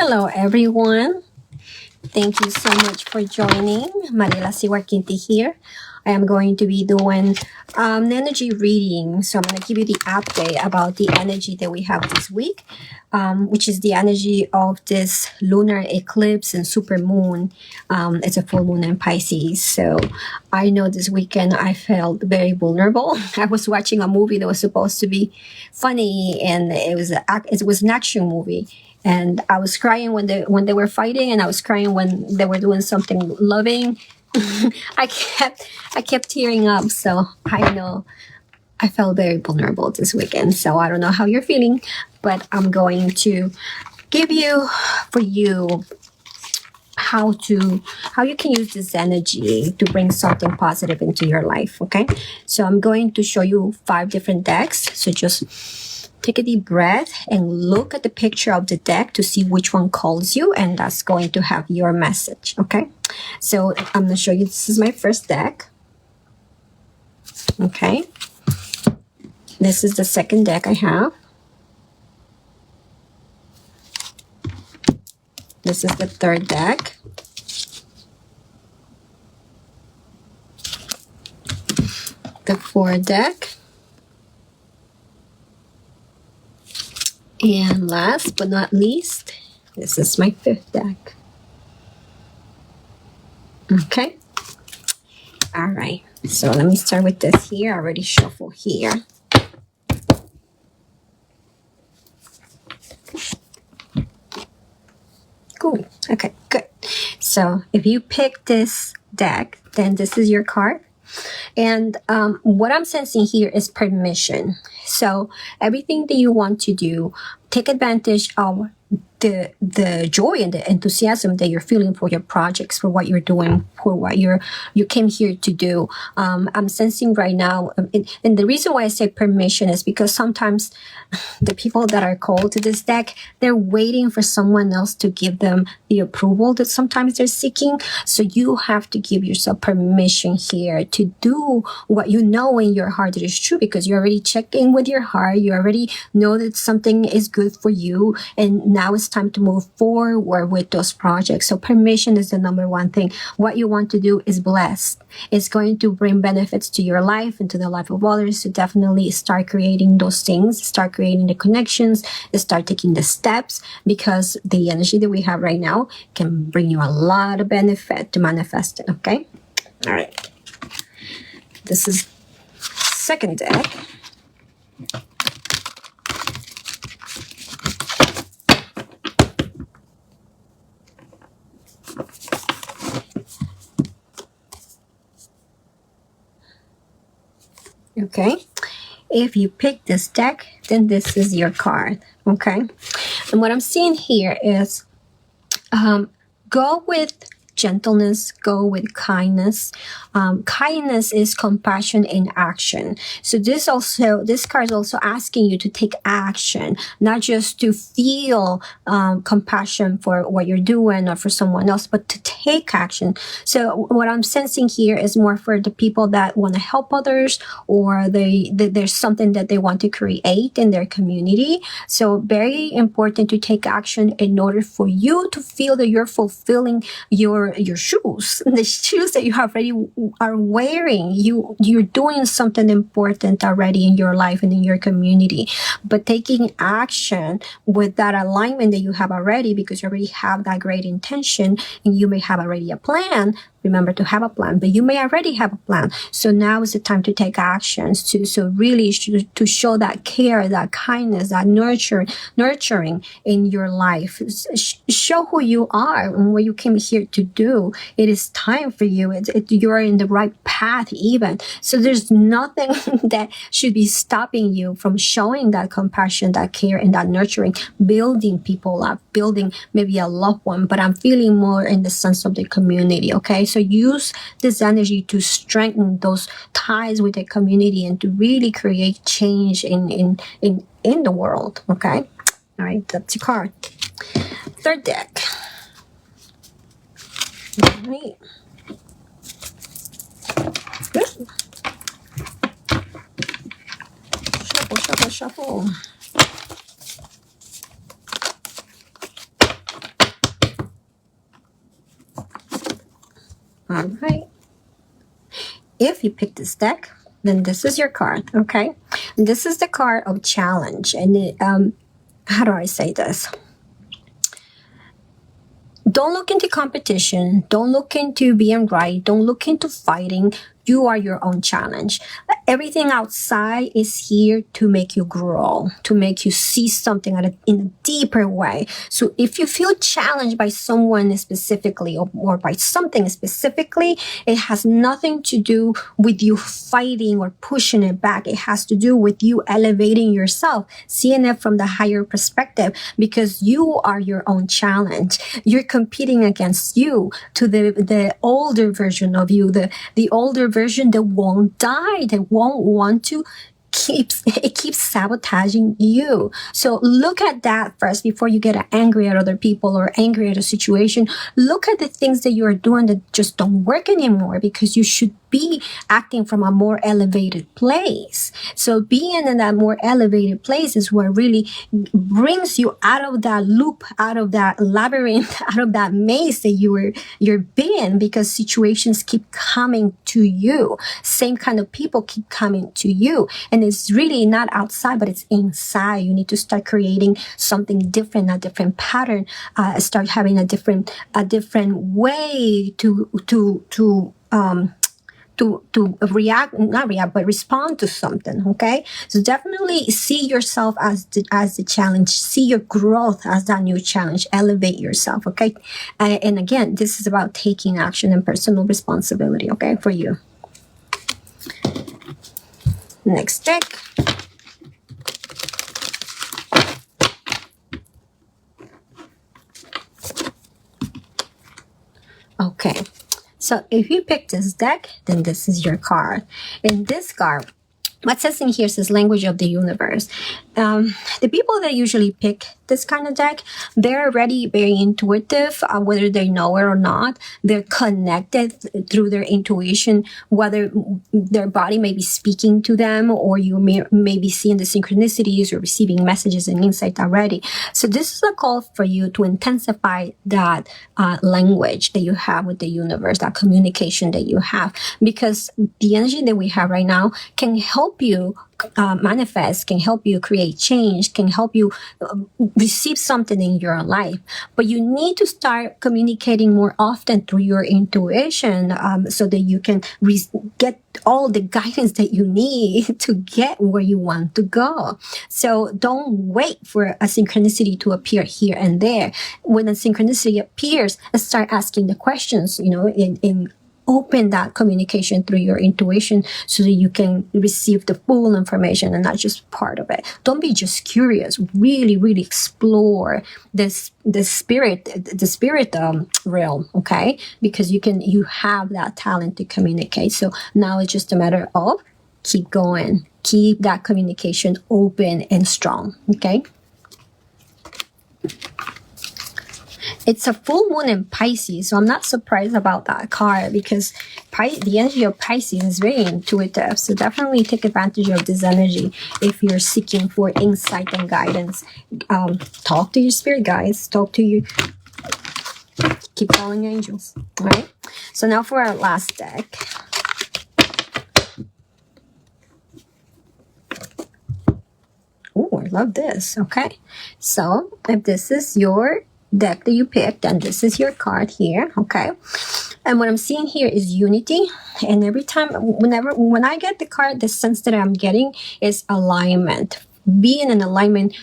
Hello, everyone. Thank you so much for joining. Mariela Siwakinti here. I am going to be doing an energy reading. So I'm going to give you the update about the energy that we have this week, which is the energy of this lunar eclipse and super moon. It's a full moon in Pisces. So I know this weekend I felt very vulnerable. I was watching a movie that was supposed to be funny, and it was an action movie. And I was crying when they were fighting, and I was crying when they were doing something loving. I kept tearing up, so I know I felt very vulnerable this weekend. So I don't know how you're feeling, but I'm going to give you how you can use this energy to bring something positive into your life. Okay, so I'm going to show you 5 different decks. So just take a deep breath and look at the picture of the deck to see which one calls you, and that's going to have your message. Okay, so I'm going to show you, this is my first deck. Okay, this is the second deck I have. This is the third deck. The fourth deck. And last but not least, this is my 5th deck. Okay. All right. So let me start with this here. I already shuffled here. Cool. Okay, good. So if you pick this deck, then this is your card. And what I'm sensing here is permission. So everything that you want to do, take advantage of the joy and the enthusiasm that you're feeling for your projects, for what you're doing, for what you came here to do. I'm sensing right now, and the reason why I say permission is because sometimes the people that are called to this deck, they're waiting for someone else to give them the approval that sometimes they're seeking. So you have to give yourself permission here to do what you know in your heart that is true, because you already checked in with your heart. You already know that something is good for you, and now it's time to move forward with those projects. So permission is the number one thing. What you want to do is blessed. It's going to bring benefits to your life and to the life of others. So definitely start creating those things, start creating the connections, start taking the steps, because the energy that we have right now can bring you a lot of benefit to manifest it. Okay. All right. This is second deck. Okay, if you pick this deck, then this is your card. Okay, and what I'm seeing here is go with gentleness, go with kindness. Kindness is compassion in action. So this card is also asking you to take action, not just to feel compassion for what you're doing or for someone else, but to take action. So what I'm sensing here is more for the people that want to help others, or there's something that they want to create in their community. So very important to take action in order for you to feel that you're fulfilling your shoes, the shoes that you already are wearing. You're doing something important already in your life and in your community, but taking action with that alignment that you have already, because you already have that great intention, and you may have already a plan. Remember to have a plan, but you may already have a plan. So now is the time to take actions to really to show that care, that kindness, that nurturing in your life. Show who you are and what you came here to do. It is time for you. You're in the right path even. So there's nothing that should be stopping you from showing that compassion, that care, and that nurturing, building people up, building maybe a loved one, but I'm feeling more in the sense of the community. Okay. So use this energy to strengthen those ties with the community and to really create change in the world. Okay. All right. That's your card. Third deck. All right. Good. Shuffle, shuffle, shuffle. All right. If you pick this deck, then this is your card, okay? And this is the card of challenge. And how do I say this? Don't look into competition. Don't look into being right. Don't look into fighting. You are your own challenge. Everything outside is here to make you grow, to make you see something in a deeper way. So if you feel challenged by someone specifically or by something specifically, it has nothing to do with you fighting or pushing it back. It has to do with you elevating yourself, seeing it from the higher perspective, because you are your own challenge. You're competing against you, to the older version of you, the older version that won't die, that won't want to keeps sabotaging you. So look at that first before you get angry at other people or angry at a situation. Look at the things that you're doing that just don't work anymore, because you should be acting from a more elevated place. So being in that more elevated place is what really brings you out of that loop, out of that labyrinth, out of that maze that you're being, because situations keep coming to you. Same kind of people keep coming to you. And it's really not outside, but it's inside. You need to start creating something different, a different pattern, start having a different way to respond to something. Okay, so definitely see yourself as the challenge. See your growth as that new challenge. Elevate yourself. Okay, and again, this is about taking action and personal responsibility. Okay, for you. Next deck. Okay, so if you pick this deck, then this is your card. In this card, what says in here says language of the universe. The people that usually pick this kind of deck, they're already very intuitive, whether they know it or not. They're connected through their intuition, whether their body may be speaking to them, or you may be seeing the synchronicities or receiving messages and insight already. So this is a call for you to intensify that language that you have with the universe, that communication that you have, because the energy that we have right now can help you manifest, can help you create change, can help you receive something in your life. But you need to start communicating more often through your intuition, so that you can get all the guidance that you need to get where you want to go. So don't wait for a synchronicity to appear here and there. When a synchronicity appears, start asking the questions, in open that communication through your intuition, so that you can receive the full information and not just part of it. Don't be just curious. Really, really explore the spirit realm, okay? Because you have that talent to communicate. So now it's just a matter of keep going. Keep that communication open and strong, okay? It's a full moon in Pisces, so I'm not surprised about that card, because the energy of Pisces is very intuitive. So definitely take advantage of this energy if you're seeking for insight and guidance. Talk to your spirit guides. Keep calling angels. All right. So now for our last deck. Oh, I love this. Okay. So if this is your deck that you picked, and this is your card here, okay? And what I'm seeing here is unity. And every time, when I get the card, the sense that I'm getting is alignment. Being in alignment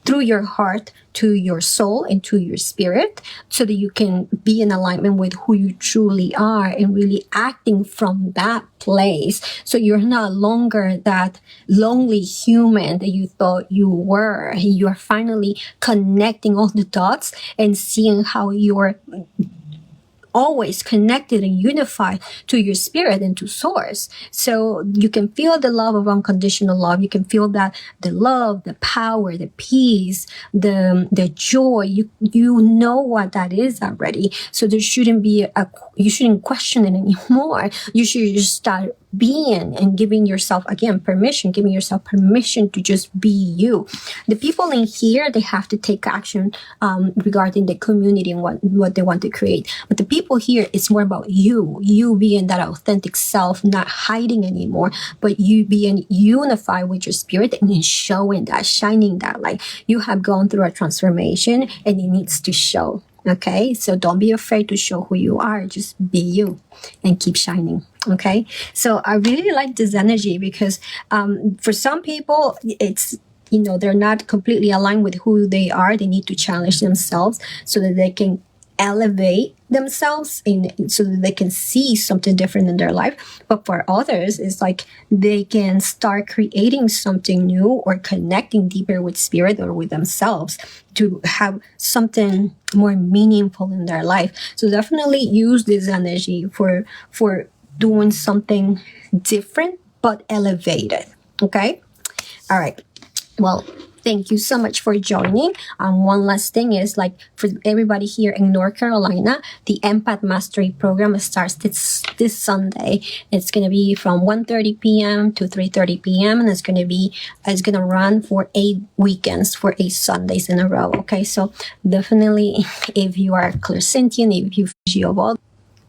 through your heart to your soul and to your spirit, so that you can be in alignment with who you truly are and really acting from that place. So you're no longer that lonely human that you thought you were. You're finally connecting all the dots and seeing how you're always connected and unified to your spirit and to source. So you can feel the love of unconditional love. You can feel that the love, the power, the peace, the joy. You know what that is already. So there shouldn't be you shouldn't question it anymore. You should just start being and giving yourself, again, giving yourself permission to just be you. The people in here, they have to take action regarding the community and what they want to create. But the people here, it's more about you being that authentic self, not hiding anymore, but you being unified with your spirit and showing that, shining that light. You have gone through a transformation and it needs to show. Okay, so don't be afraid to show who you are. Just be you and keep shining. Okay, so I really like this energy because for some people, it's, they're not completely aligned with who they are. They need to challenge themselves so that they can elevate themselves so that they can see something different in their life. But for others, it's like they can start creating something new or connecting deeper with spirit or with themselves to have something more meaningful in their life. So definitely use this energy for doing something different but elevated. Okay, all right, well, thank you so much for joining. One last thing is, like, for everybody here in North Carolina, the Empath Mastery Program starts this Sunday. It's going to be from 1:30 p.m. to 3:30 p.m. and it's going to run for 8 weekends, for 8 Sundays in a row. Okay, so definitely, if you are clairsentient,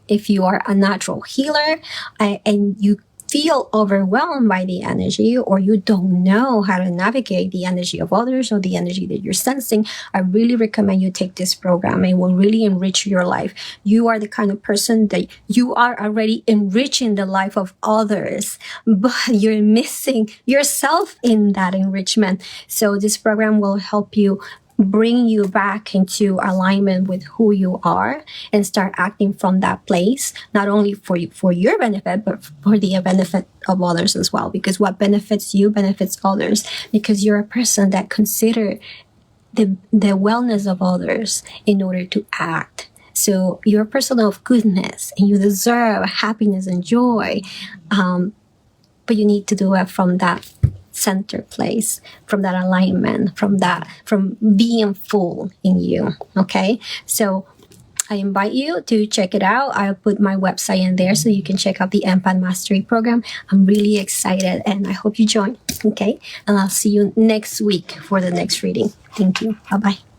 if you are a natural healer, and you feel overwhelmed by the energy, or you don't know how to navigate the energy of others or the energy that you're sensing, I really recommend you take this program. It will really enrich your life. You are the kind of person that you are already enriching the life of others, but you're missing yourself in that enrichment. So this program will help you bring you back into alignment with who you are and start acting from that place, not only for your benefit, but for the benefit of others as well. Because what benefits you benefits others, because you're a person that consider the wellness of others in order to act. So you're a person of goodness and you deserve happiness and joy, but you need to do it from that center place, from that alignment, from being full in you. Okay, so I invite you to check it out. I'll put my website in there so you can check out the Empath Mastery Program. I'm really excited and I hope you join. Okay, and I'll see you next week for the next reading. Thank you. Bye-bye.